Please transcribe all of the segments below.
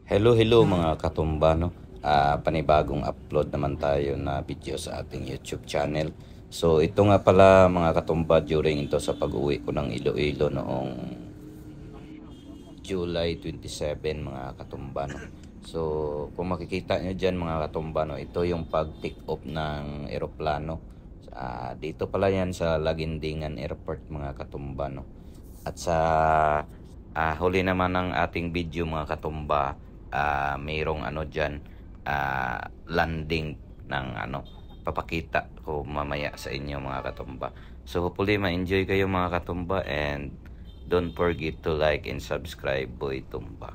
Hello mga katumba, no? Panibagong upload naman tayo na video sa ating YouTube channel. So ito nga pala mga katumba, during ito sa pag-uwi ko ng Iloilo noong July 27 mga katumba, no? So kung makikita nyo dyan mga katumba, no, ito yung pag-take off ng eroplano. Dito pala yan sa Lagindingan Airport mga katumba, no? At sa huli naman ng ating video mga katumba, mayroong ano dyan, landing ng ano, papakita ko mamaya sa inyo mga katumba. So hopefully ma-enjoy kayo mga katumba, and don't forget to like and subscribe Boy Tumba.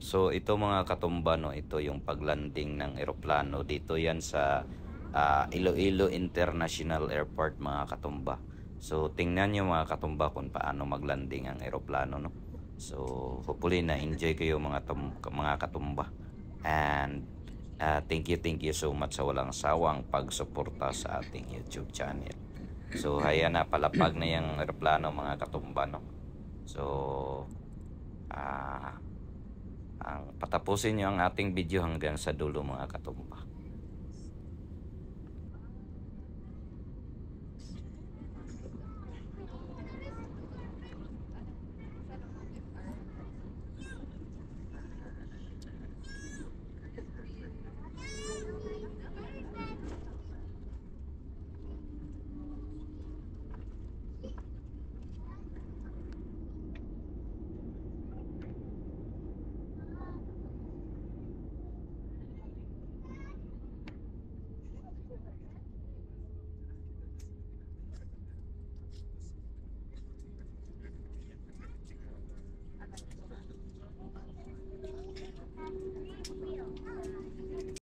So ito mga katumba, no, ito yung paglanding ng eroplano. Dito yan sa Iloilo International Airport mga katumba. So tingnan nyo mga katumba kung paano maglanding ang eroplano, no. So hopefully na enjoy kayo mga katumba. And thank you so much sa walang sawang pagsuporta sa ating YouTube channel. So haya na, palapag na yung eroplano mga katumba, no. So ang patapusin nyo ang ating video hanggang sa dulo mga katumba.